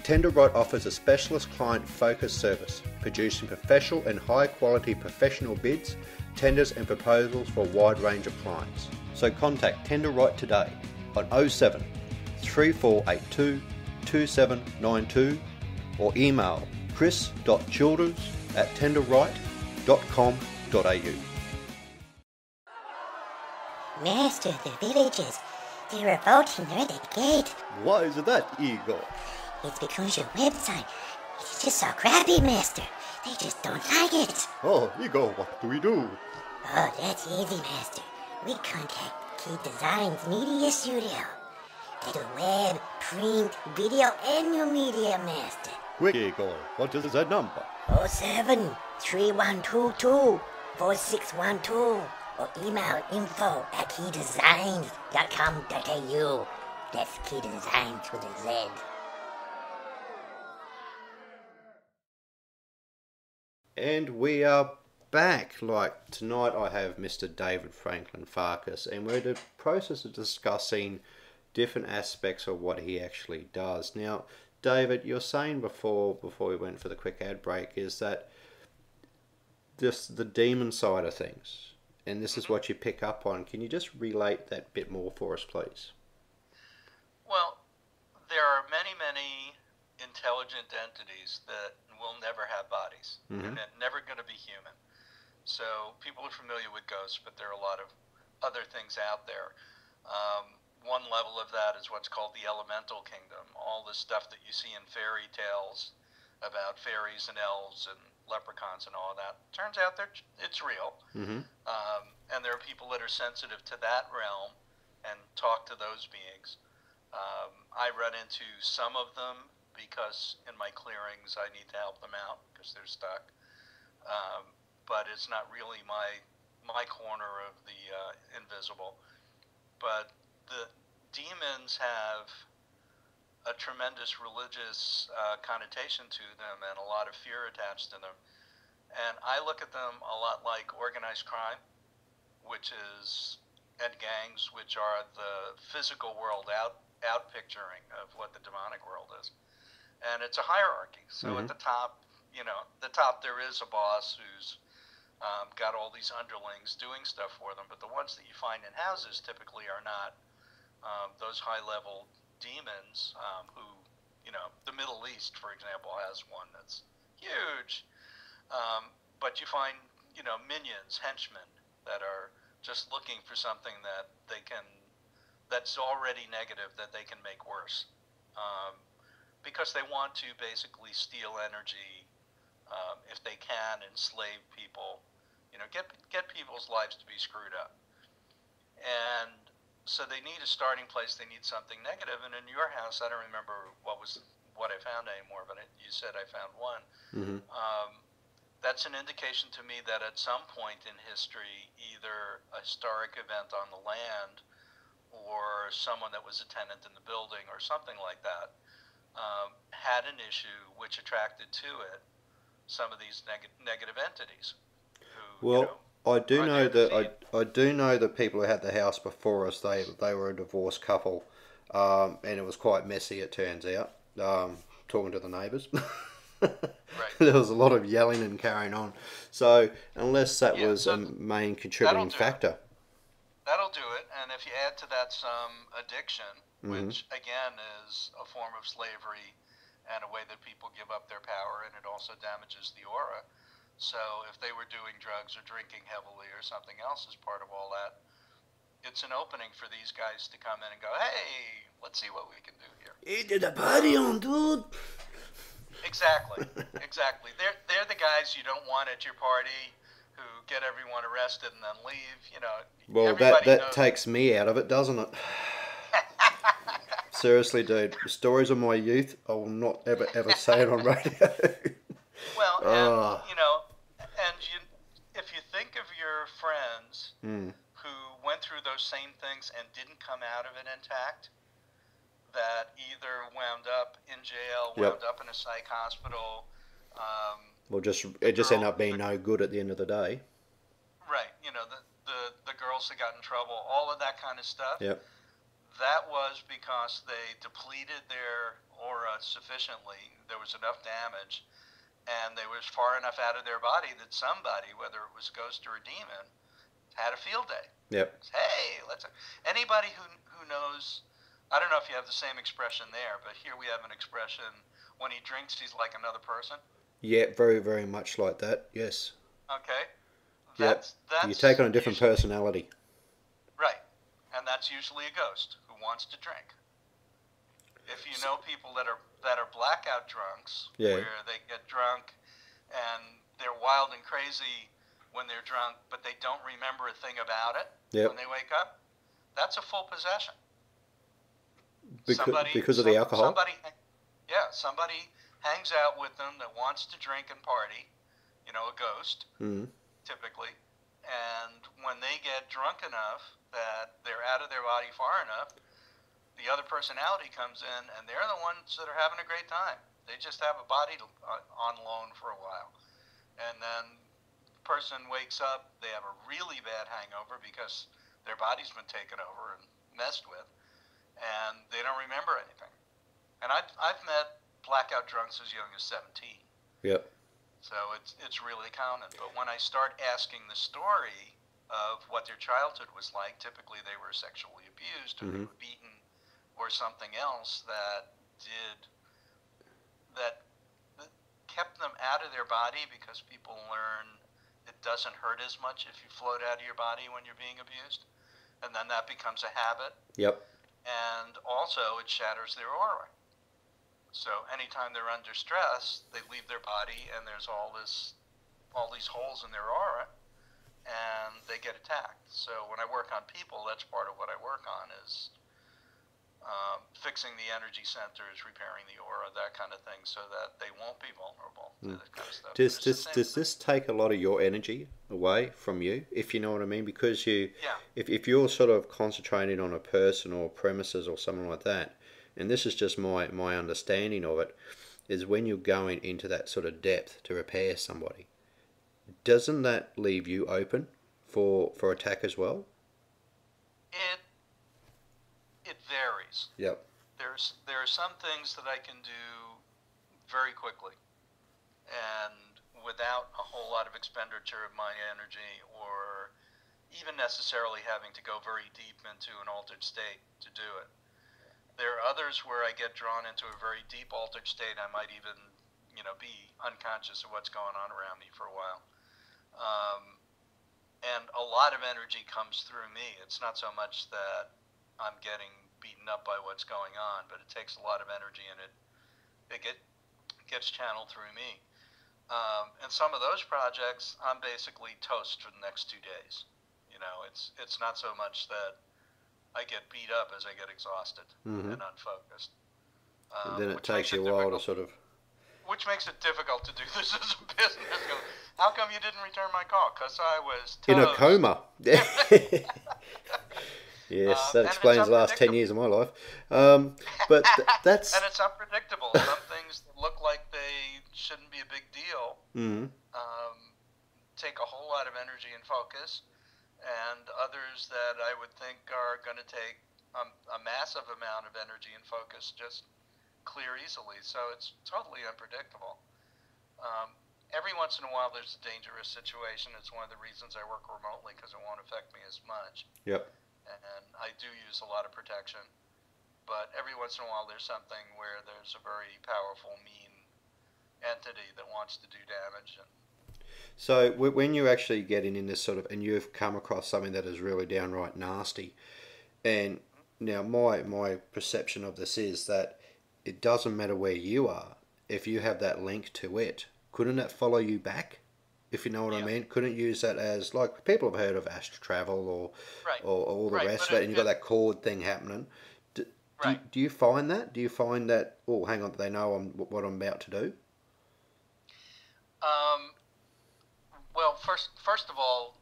TenderWrite offers a specialist client-focused service, producing professional and high-quality professional bids, tenders and proposals for a wide range of clients. So contact TenderWrite today on 07 3482 2792 or email chris.childers@tenderwrite.com.au. Master, the villagers, they're revolting, they're at the gate. Why is that, Igor? It's because your website, it's just so crappy, Master. They just don't like it. Oh, Igor, what do we do? Oh, that's easy, Master. We contact Key Designs Media Studio. They do web, print, video, and new media, Master. Quick, Igor, what is that number? 07 3122 4612 or email info@keydesigns.com.au. That's Key Designs with a Z. And we are back. Like tonight I have Mr. David Franklin Farkas, and we're in the process of discussing different aspects of what he actually does. Now, David, you're saying before we went for the quick ad break is that this the demon side of things, and this is what you pick up on. Can you just relate that bit more for us, please? Well, there are many, many intelligent entities that will never have bodies. Mm-hmm. They're never going to be human. So people are familiar with ghosts, but there are a lot of other things out there. One level of that is what's called the elemental kingdom. All the stuff that you see in fairy tales about fairies and elves and leprechauns and all of that. Turns out it's real. Mm-hmm. And there are people that are sensitive to that realm and talk to those beings. I run into some of them because in my clearings I need to help them out because they're stuck. But it's not really my corner of the invisible. But the demons have a tremendous religious connotation to them and a lot of fear attached to them. And I look at them a lot like organized crime, which is, and gangs, which are the physical world out picturing of what the demonic world is. And it's a hierarchy. So at the top, the top there is a boss who's got all these underlings doing stuff for them. But the ones that you find in houses typically are not those high-level demons who, the Middle East, for example, has one that's huge. But you find, minions, henchmen that are just looking for something that that's already negative that they can make worse. Because they want to basically steal energy, if they can, enslave people, get people's lives to be screwed up. And so they need a starting place. They need something negative. And in your house, I don't remember what I found anymore, but you said I found one. Mm-hmm. That's an indication to me that at some point in history, either a historic event on the land or someone that was a tenant in the building or something like that had an issue which attracted to it some of these negative entities. Who, I do know that people who had the house before us, they were a divorced couple, and it was quite messy. It turns out, talking to the neighbours, right. There was a lot of yelling and carrying on. So unless that was a main contributing factor, that'll do it. And if you add to that some addiction, which again is a form of slavery and a way that people give up their power, and it also damages the aura. So if they were doing drugs or drinking heavily or something else as part of all that, it's an opening for these guys to come in and go, hey, let's see what we can do here. Hey, did a party on, dude? Exactly. They're the guys you don't want at your party who get everyone arrested and then leave. You know, Well, that takes me out of it, doesn't it? Seriously, dude. The stories of my youth, I will not ever say it on radio. Well, and you know, if you think of your friends who went through those same things and didn't come out of it intact, that either wound up in jail, wound up in a psych hospital. Well, it just ended up being no good at the end of the day. Right. You know, the girls that got in trouble, all of that kind of stuff. Yep. That was because they depleted their aura sufficiently. There was enough damage, and they was far enough out of their body that somebody, whether it was a ghost or a demon, had a field day. Yep. Hey, anybody who knows. I don't know if you have the same expression there, but here we have an expression: when he drinks, he's like another person. Yeah, very, very much like that. Yes. Okay. That's you take on a different personality. Right. And that's usually a ghost who wants to drink. If you know people that are blackout drunks, where they get drunk and they're wild and crazy when they're drunk, but they don't remember a thing about it when they wake up, that's a full possession. Because of the alcohol? Somebody hangs out with them that wants to drink and party, you know, a ghost, typically. And when they get drunk enough that they're out of their body far enough, the other personality comes in, and they're the ones that are having a great time. They just have a body on loan for a while. And then the person wakes up, they have a really bad hangover because their body's been taken over and messed with, and they don't remember anything. And I've met blackout drunks as young as 17. Yep. So it's really common. But when I start asking the story of what their childhood was like, typically they were sexually abused or they were beaten or something else that kept them out of their body, because people learn it doesn't hurt as much if you float out of your body when you're being abused. And then that becomes a habit. Yep. And also it shatters their aura. So anytime they're under stress, they leave their body, and there's all these holes in their aura, and they get attacked. So when I work on people, that's part of what I work on, is fixing the energy centers, repairing the aura, that kind of thing, so that they won't be vulnerable to that kind of stuff. Does this take a lot of your energy away from you, if you know what I mean? Because if you're sort of concentrating on a person or premises or something like that, and this is just my understanding of it, is when you're going into that sort of depth to repair somebody, doesn't that leave you open for attack as well? It varies. Yep. There are some things that I can do very quickly and without a whole lot of expenditure of my energy, or even necessarily having to go very deep into an altered state to do it. There are others where I get drawn into a very deep altered state. I might even, be unconscious of what's going on around me for a while. And a lot of energy comes through me. It's not so much that I'm getting beaten up by what's going on, but it takes a lot of energy, and it gets channeled through me. And some of those projects, I'm basically toast for the next 2 days. It's not so much that I get beat up as I get exhausted and unfocused. Then it takes you a while to sort of... Which makes it difficult to do this as a business. How come you didn't return my call? Because I was toast. In a coma. Yes, that explains the last 10 years of my life. But that's... And it's unpredictable. Some things that look like they shouldn't be a big deal take a whole lot of energy and focus, and others that I would think are going to take a massive amount of energy and focus just clear easily. So it's totally unpredictable. Every once in a while there's a dangerous situation. It's one of the reasons I work remotely, because it won't affect me as much. Yep. And I do use a lot of protection. But every once in a while there's something where there's a very powerful, mean entity that wants to do damage. So when you're actually getting in this sort of, and you've come across something that is really downright nasty, and now my perception of this is that it doesn't matter where you are, if you have that link to it, couldn't it follow you back? if you know what I mean. Couldn't use that as, like, people have heard of astral travel or all the rest of it, and you've got that cord thing happening. Do you find that? Do you find that, oh, hang on, they know what I'm about to do? Well, first of all,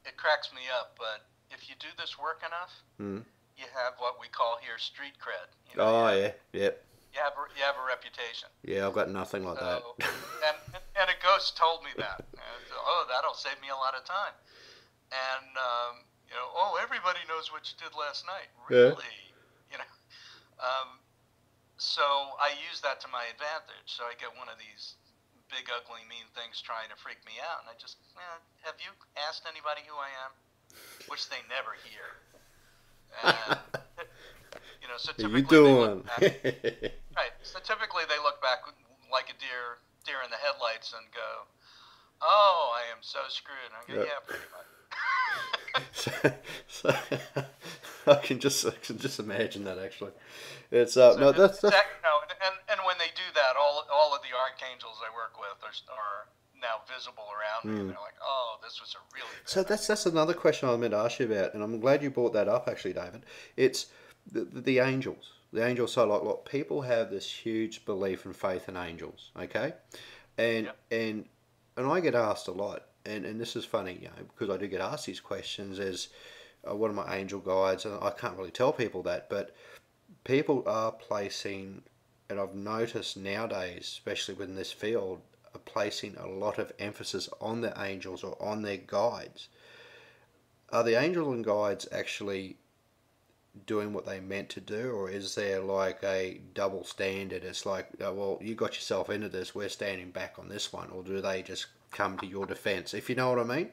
it cracks me up, but if you do this work enough, you have what we call here street cred. You know, Yep. You have a reputation. Yeah, I've got nothing like that. and a ghost told me that. And, that'll save me a lot of time. And everybody knows what you did last night. Really, So I use that to my advantage. So I get one of these big, ugly, mean things trying to freak me out, and I just, have you asked anybody who I am? Which they never hear. And so typically right. So typically they look back like a deer in the headlights and go, "Oh, I am so screwed." And I go, "Yeah, pretty much." so I can just imagine that, actually. It's and when they do that, all of the archangels I work with are now visible around me, and they're like, "Oh, this was a really bad So that's another question I meant to ask you about, and I'm glad you brought that up, actually, David. It's the angels. The angels. So like people have this huge belief and faith in angels, okay, and I get asked a lot, and this is funny, because I do get asked these questions as what are my angel guides, and I can't really tell people that, but people are placing, and I've noticed nowadays, especially within this field, are placing a lot of emphasis on the angels or on their guides. Are the angels and guides actually doing what they meant to do, or is there like a double standard? It's like, well, you got yourself into this, we're standing back on this one, or do they just come to your defense, if you know what I mean?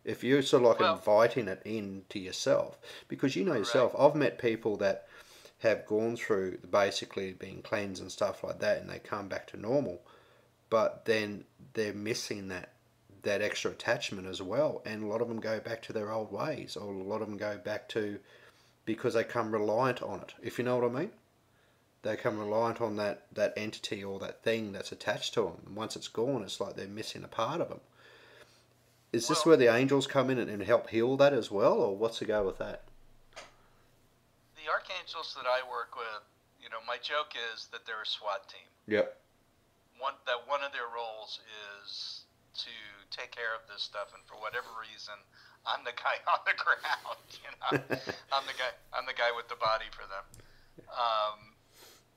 If you're sort of like inviting it in to yourself, because you know yourself, I've met people that have gone through basically being cleansed and stuff like that, and they come back to normal, but then they're missing that extra attachment as well, and a lot of them go back to their old ways, or a lot of them go back to, because they come reliant on it, if you know what I mean. They come reliant on that entity or that thing that's attached to them, and once it's gone, it's like they're missing a part of them. Is this where the angels come in and help heal that as well, or what's the go with that? The archangels that I work with, my joke is that they're a SWAT team. Yep. One of their roles is to take care of this stuff, and for whatever reason, I'm the guy on the ground. I'm the guy with the body for them.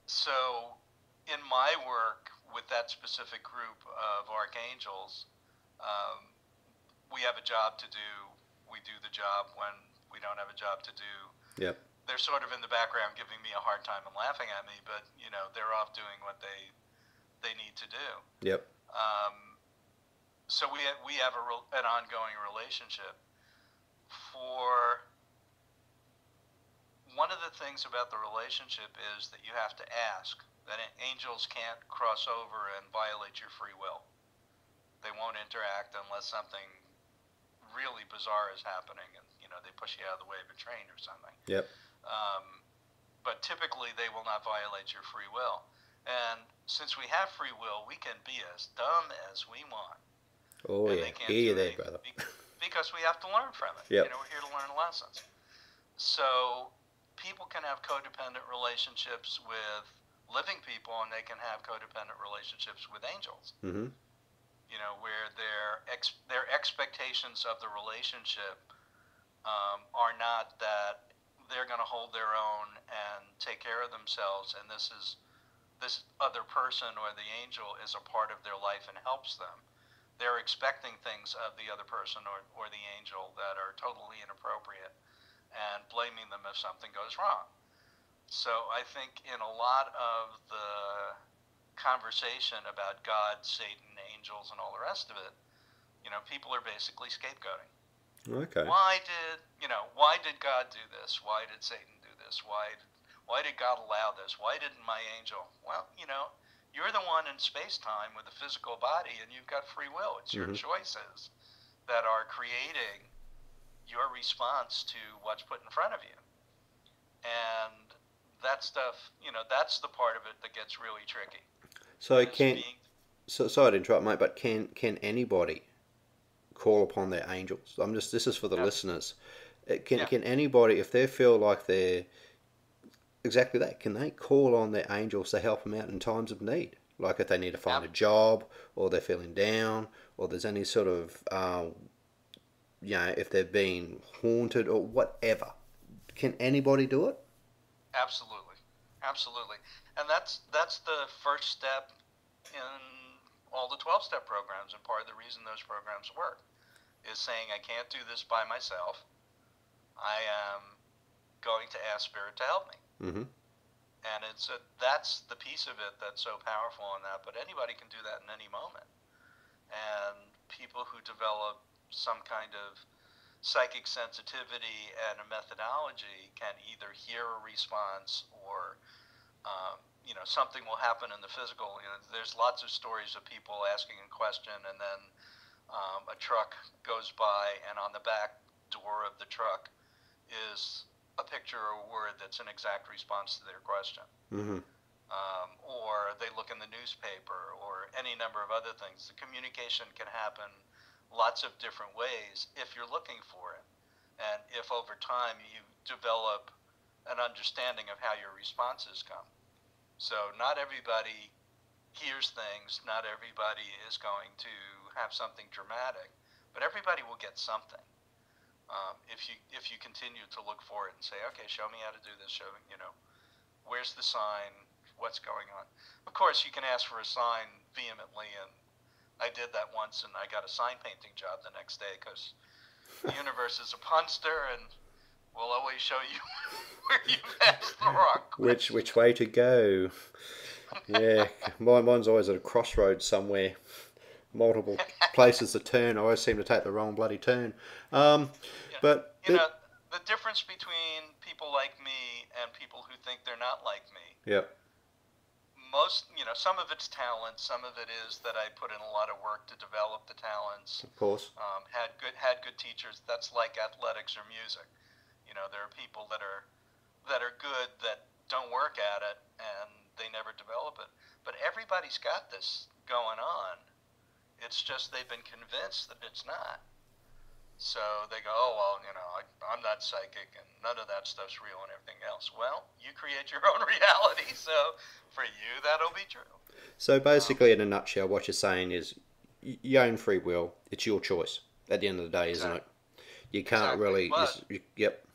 So in my work with that specific group of archangels, we have a job to do. We do the job when we don't have a job to do. Yep. They're sort of in the background giving me a hard time and laughing at me, but they're off doing what they need to do. Yep. So we have an ongoing relationship. For one of the things about the relationship is that you have to ask. That angels can't cross over and violate your free will. They won't interact unless something really bizarre is happening, and they push you out of the way of a train or something. Yep. But typically they will not violate your free will. And since we have free will, we can be as dumb as we want. Oh, and yeah. They can't Hear you there, brother. Because we have to learn from it. Yep. We're here to learn lessons. So people can have codependent relationships with living people, and they can have codependent relationships with angels. Mm-hmm. Where their expectations of the relationship are not that they're going to hold their own and take care of themselves, and this other person or the angel is a part of their life and helps them. They're expecting things of the other person or the angel that are totally inappropriate and blaming them if something goes wrong. So I think in a lot of the conversation about God, Satan, angels, and all the rest of it, people are basically scapegoating. Okay. Why did God do this? Why did Satan do this? Why did God allow this? Why didn't my angel? Well, you're the one in space-time with a physical body, and you've got free will. It's your choices that are creating your response to what's put in front of you. And that stuff, that's the part of it that gets really tricky. So sorry to interrupt, mate, but can anybody call upon their angels? This is for the Yeah. listeners. Yeah. Can anybody, if they feel like they're exactly that, can they call on their angels to help them out in times of need? Like if they need to find a job, or they're feeling down, or there's any sort of, if they've been haunted or whatever. Can anybody do it? Absolutely, absolutely, and that's the first step in all the 12-step programs, and part of the reason those programs work is saying I can't do this by myself. I am going to ask Spirit to help me. Mm-hmm. And that's the piece of it that's so powerful in that. But anybody can do that in any moment. And people who develop some kind of psychic sensitivity and a methodology can either hear a response or something will happen in the physical. There's lots of stories of people asking a question, and then a truck goes by, and on the back door of the truck is a picture or a word that's an exact response to their question. Mm-hmm. Or they look in the newspaper, or any number of other things. The communication can happen lots of different ways if you're looking for it, and if over time you develop an understanding of how your responses come. So not everybody hears things, not everybody is going to have something dramatic, but everybody will get something. If you continue to look for it and say, okay, show me how to do this, where's the sign, what's going on. Of course, you can ask for a sign vehemently, and I did that once, and I got a sign painting job the next day because the universe is a punster and will always show you where you've asked the wrong question. Which way to go? Yeah, mine's always at a crossroads somewhere. Multiple places to turn. I always seem to take the wrong bloody turn. But the difference between people like me and people who think they're not like me. Yep. Some of it's talent. Some of it is that I put in a lot of work to develop the talents. Of course. Had good teachers. That's like athletics or music. There are people that are good that don't work at it and they never develop it. But everybody's got this going on. It's just they've been convinced that it's not. So they go, oh, well, I'm not psychic and none of that stuff's real and everything else. Well, you create your own reality, so for you, that'll be true. So basically, in a nutshell, what you're saying is you own free will. It's your choice at the end of the day, isn't it? You can't really... Yep.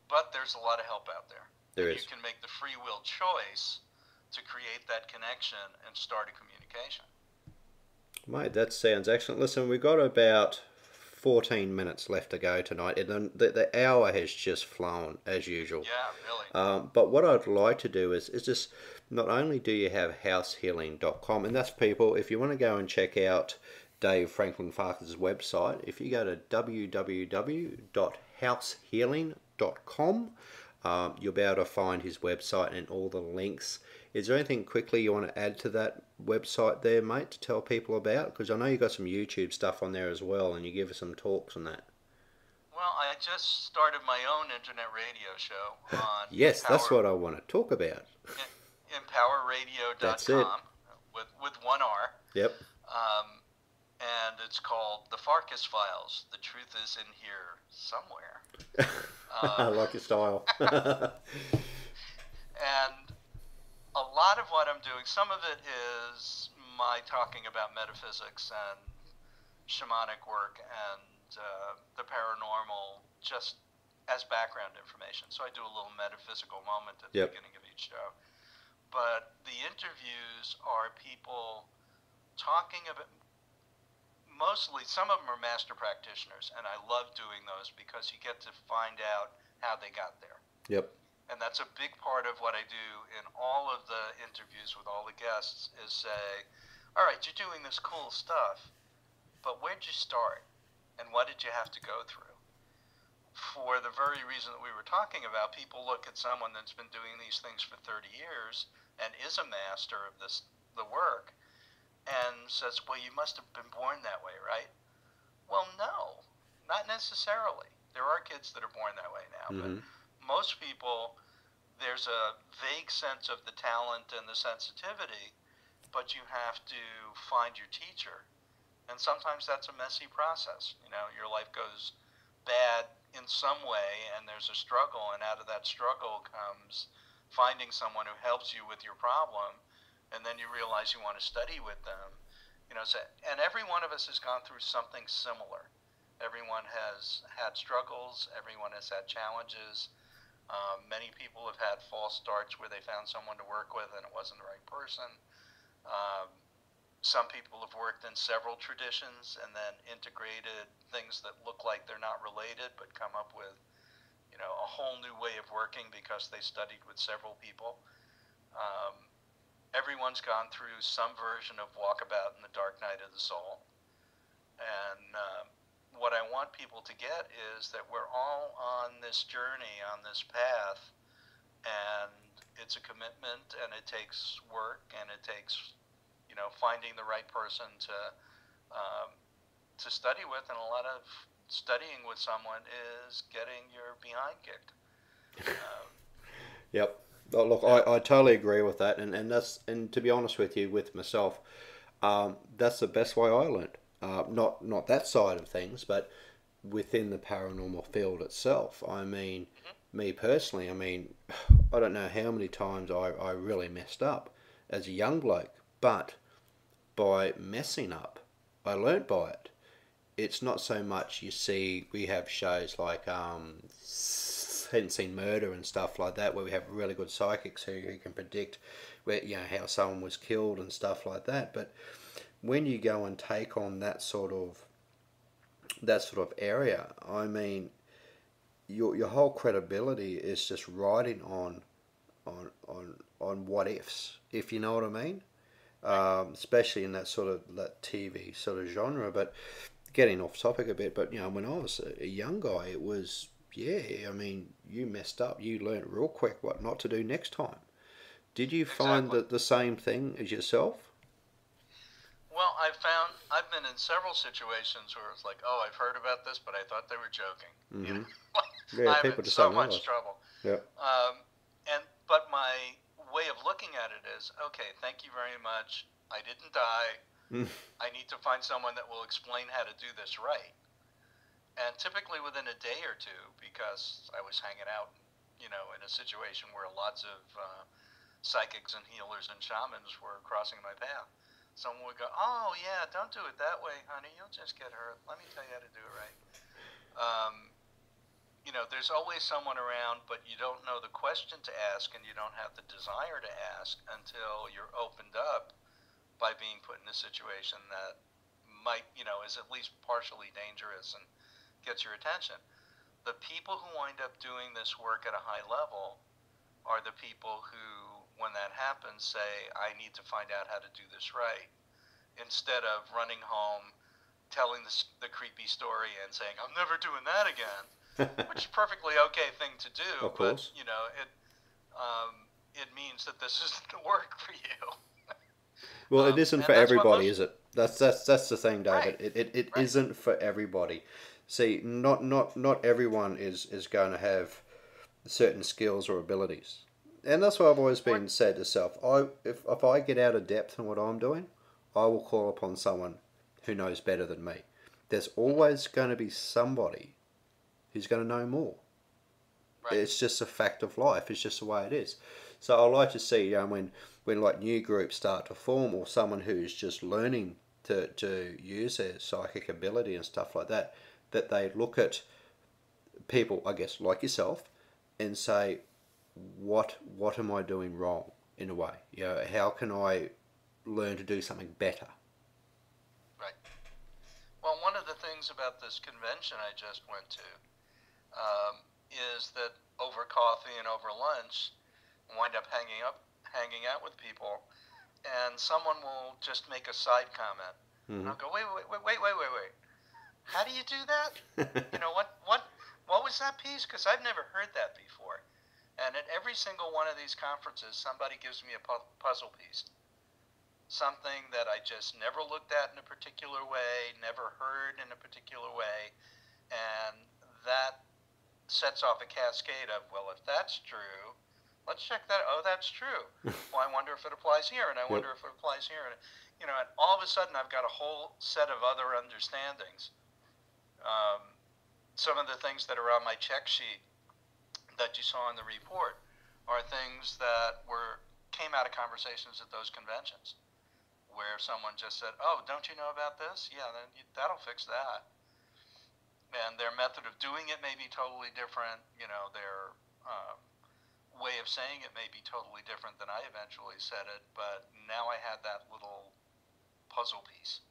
But there's a lot of help out there. There is. You can make the free will choice to create that connection and start a communication. Mate, that sounds excellent. Listen, we've got about 14 minutes left to go tonight, and the hour has just flown, as usual. Yeah, really. But what I'd like to do is just, not only do you have househealing.com, and that's people, if you want to go and check out Dave Franklin Farkas' website, if you go to www.househealing.com, you'll be able to find his website and all the links. Is there anything quickly you want to add to that website there, mate, to tell people about? Because I know you got some YouTube stuff on there as well, and you give us some talks on that. Well, I just started my own internet radio show on Yes, that's what I want to talk about. EmpowerRadio.com. That's it. With one R. Yep. And it's called The Farkas Files. The truth is in here somewhere. I like your style. And a lot of what I'm doing, some of it is my talking about metaphysics and shamanic work and the paranormal just as background information. So I do a little metaphysical moment at the beginning of each show. But the interviews are people talking about, mostly, some of them are master practitioners, and I love doing those because you get to find out how they got there. Yep. And that's a big part of what I do in all of the interviews with all the guests is say, all right, you're doing this cool stuff, but where'd you start? And what did you have to go through? For the very reason that we were talking about, people look at someone that's been doing these things for 30 years and is a master of the work and says, well, you must have been born that way, right? Well, no, not necessarily. There are kids that are born that way now, but most people, there's a vague sense of the talent and the sensitivity, but you have to find your teacher And sometimes that's a messy process. You know, your life goes bad in some way, and there's a struggle, and out of that struggle comes finding someone who helps you with your problem, and then you realize you want to study with them. You know, so, and every one of us has gone through something similar. Everyone has had struggles. Everyone has had challenges. Many people have had false starts where they found someone to work with and it wasn't the right person. Um, some people have worked in several traditions and then integrated things that look like they're not related but come up with, you know, a whole new way of working because they studied with several people. Um, Everyone's gone through some version of walkabout in the dark night of the soul. And what I want people to get is that we're all on this journey, on this path, and it's a commitment, and it takes work, and it takes, you know, finding the right person to study with, and a lot of studying with someone is getting your behind kicked. Yep. Oh, look, I totally agree with that, and to be honest with you, with myself, that's the best way I learned. Not that side of things, but within the paranormal field itself. I mean, me personally, I mean, I don't know how many times I really messed up as a young bloke, but by messing up, I learnt by it. It's not so much, you see, we have shows like Sensing Murder and stuff like that, where we have really good psychics who can predict where, you know, how someone was killed and stuff like that. But when you go and take on that sort of area, I mean, your whole credibility is just riding on what ifs, if you know what I mean. Especially in that sort of that TV sort of genre. But getting off topic a bit, but you know, when I was a young guy, it was, yeah, I mean, you messed up, you learnt real quick what not to do next time. Did you find Exactly. the same thing as yourself? Well, I've been in several situations where it's like, oh, I've heard about this, but I thought they were joking. You Mm-hmm. know, Yeah, I'm people in just so don't much realise. trouble. Yeah. But my way of looking at it is, okay, thank you very much. I didn't die. Mm. I need to find someone that will explain how to do this right. And typically within a day or two, because I was hanging out, you know, in a situation where lots of psychics and healers and shamans were crossing my path, someone would go, oh, yeah, don't do it that way, honey. You'll just get hurt. Let me tell you how to do it right. You know, there's always someone around, but you don't know the question to ask, and you don't have the desire to ask until you're opened up by being put in a situation that might, you know, is at least partially dangerous and gets your attention. The people who wind up doing this work at a high level are the people who, when that happens, say, I need to find out how to do this right, instead of running home, telling the creepy story and saying, I'm never doing that again, which is a perfectly okay thing to do, Of but, course. you know, it means that this isn't the work for you. Well, it isn't And for that's what everybody, most, is it? That's the thing, David. right, It right, isn't for everybody. See, not everyone is going to have certain skills or abilities, and that's why I've always or, been said to self. If I get out of depth in what I'm doing, I will call upon someone who knows better than me. There's always going to be somebody who's going to know more. right, It's just a fact of life. It's just the way it is. So I like to see, when like new groups start to form, or someone who's just learning to use their psychic ability and stuff like that, that they look at people, I guess, like yourself, and say, what am I doing wrong in a way? You know, how can I learn to do something better? right. Well, one of the things about this convention I just went to um, is that over coffee and over lunch, I wind up hanging out with people, and someone will just make a side comment, and Mm-hmm. I'll go, wait. How do you do that? You know, what was that piece? Because I've never heard that before. And at every single one of these conferences, somebody gives me a puzzle piece, something that I just never looked at in a particular way, never heard in a particular way, and that sets off a cascade of, well, if that's true, let's check that. Oh, that's true. Well, I wonder if it applies here, and I wonder if it applies here. And, you know, and all of a sudden I've got a whole set of other understandings. Some of the things that are on my check sheet that you saw in the report are things that came out of conversations at those conventions, where someone just said, "Oh, don't you know about this? Yeah, then that'll fix that." And their method of doing it may be totally different. You know, their way of saying it may be totally different than I eventually said it, but now I had that little puzzle piece.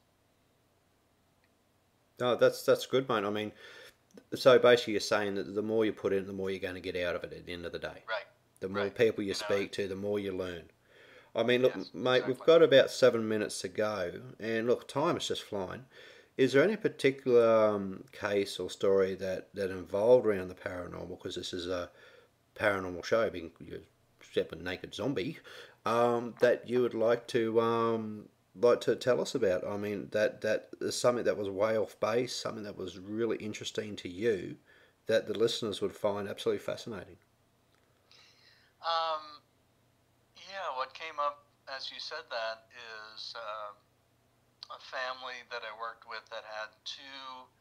No, that's good, mate. I mean, so basically you're saying that the more you put in, the more you're going to get out of it at the end of the day. Right. The more people you speak to, the more you learn. I mean, look, Yes, mate, exactly. we've got about 7 minutes to go, and look, time is just flying. Is there any particular case or story that involved around the paranormal? Because this is a paranormal show, being you step a naked zombie, that you would like to tell us about. I mean, that is something that was way off base, something that was really interesting to you, that the listeners would find absolutely fascinating. Yeah, what came up as you said that is a family that I worked with that had two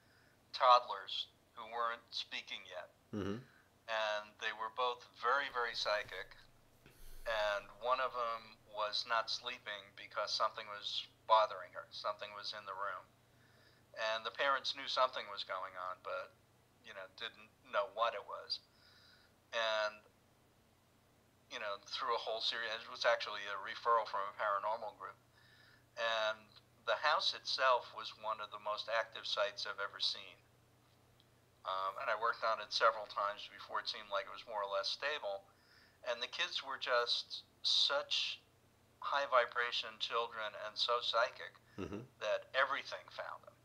toddlers who weren't speaking yet. Mm-hmm. And they were both very, very psychic. And one of them was not sleeping because something was bothering her. Something was in the room. And the parents knew something was going on, but, you know, didn't know what it was. And, you know, through a whole series, it was actually a referral from a paranormal group. And the house itself was one of the most active sites I've ever seen. And I worked on it several times before it seemed like it was more or less stable. And the kids were just such high vibration children and so psychic that everything found them.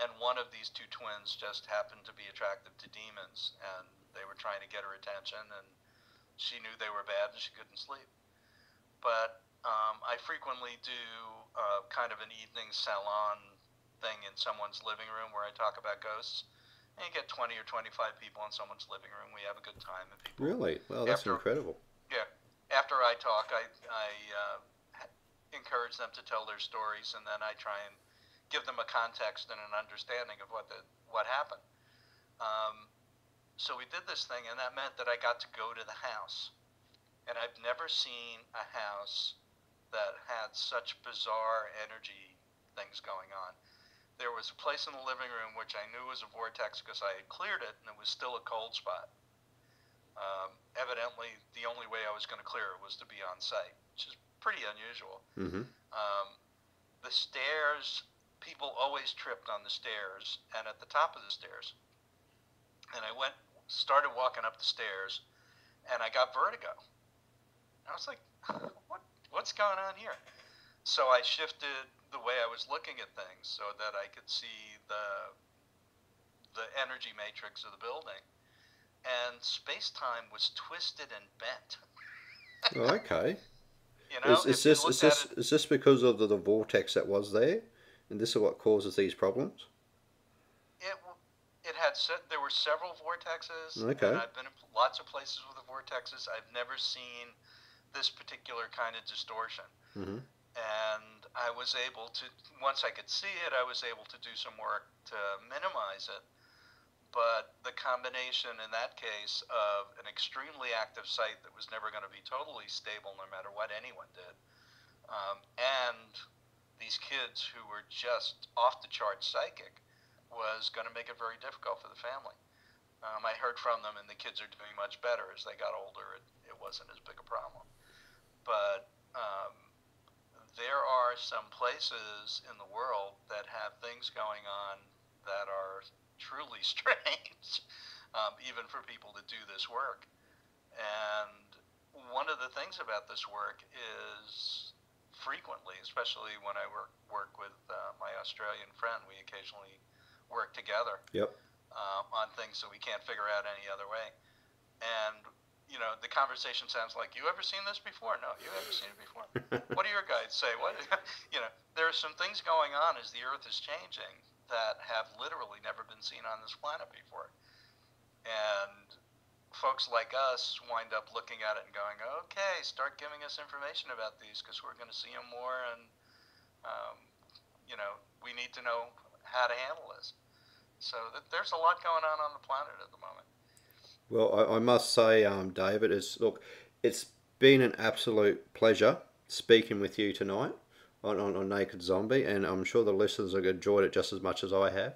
And one of these two twins just happened to be attracted to demons, and they were trying to get her attention, and she knew they were bad and she couldn't sleep. But I frequently do kind of an evening salon thing in someone's living room where I talk about ghosts. And you get 20 or 25 people in someone's living room. We have a good time. And people, really? Well, that's incredible. Yeah. After I talk, I encourage them to tell their stories, and then I try and give them a context and an understanding of what happened. So we did this thing, and that meant that I got to go to the house. And I've never seen a house that had such bizarre energy things going on. There was a place in the living room which I knew was a vortex because I had cleared it and it was still a cold spot. Evidently, the only way I was going to clear it was to be on site, which is pretty unusual. Mm-hmm. The stairs, people always tripped on the stairs and at the top of the stairs. And I started walking up the stairs and I got vertigo. I was like, what's going on here? So I shifted the way I was looking at things so that I could see the energy matrix of the building. And space-time was twisted and bent. Oh, okay. You know, is this because of the vortex that was there? And this is what causes these problems? There were several vortexes. Okay. And I've been in lots of places with the vortexes. I've never seen this particular kind of distortion. Mm-hmm. And I was able to, once I could see it, I was able to do some work to minimize it. But the combination in that case of an extremely active site that was never going to be totally stable no matter what anyone did, and these kids who were just off the charts psychic was going to make it very difficult for the family. I heard from them, and the kids are doing much better as they got older. It wasn't as big a problem. But there are some places in the world that have things going on that are truly strange, even for people to do this work. And one of the things about this work is frequently, especially when I work with my Australian friend, we occasionally work together. Yep. On things that we can't figure out any other way. And, you know, the conversation sounds like, you ever seen this before? No, you ever seen it before? What do your guides say? What? You know, there are some things going on as the Earth is changing that have literally never been seen on this planet before. And folks like us wind up looking at it and going, okay, start giving us information about these because we're going to see them more, and we need to know how to handle this. So there's a lot going on the planet at the moment. Well, I must say, David, it's been an absolute pleasure speaking with you tonight on Naked Zombie, and I'm sure the listeners have enjoyed it just as much as I have.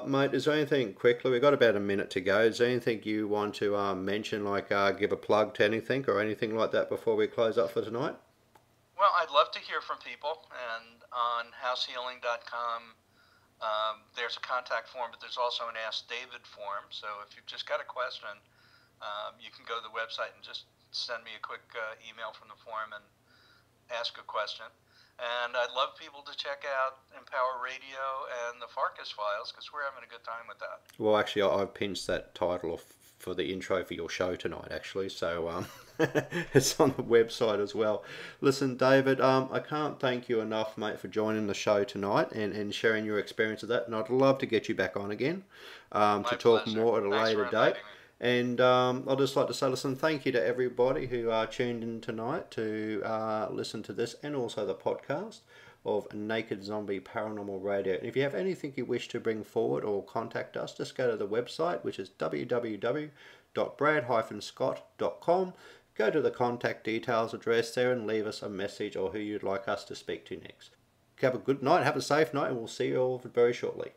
Mate, is there anything quickly? We've got about a minute to go. Is there anything you want to mention, like give a plug to anything or anything like that before we close up for tonight? Well, I'd love to hear from people, and on househealing.com, there's a contact form, but there's also an Ask David form. So if you've just got a question, you can go to the website and just send me a quick email from the form and ask a question. And I'd love people to check out Empower Radio and the Farkas Files, because we're having a good time with that. Well, actually, I've pinched that title for the intro for your show tonight, actually. So it's on the website as well. Listen, David, I can't thank you enough, mate, for joining the show tonight and sharing your experience of that. And I'd love to get you back on again to talk more at a later date. And I'd just like to say, listen, thank you to everybody who tuned in tonight to listen to this and also the podcast of Naked Zombie Paranormal Radio. And if you have anything you wish to bring forward or contact us, just go to the website, which is www.brad-scott.com. Go to the contact details address there and leave us a message or who you'd like us to speak to next. Have a good night, have a safe night, and we'll see you all very shortly.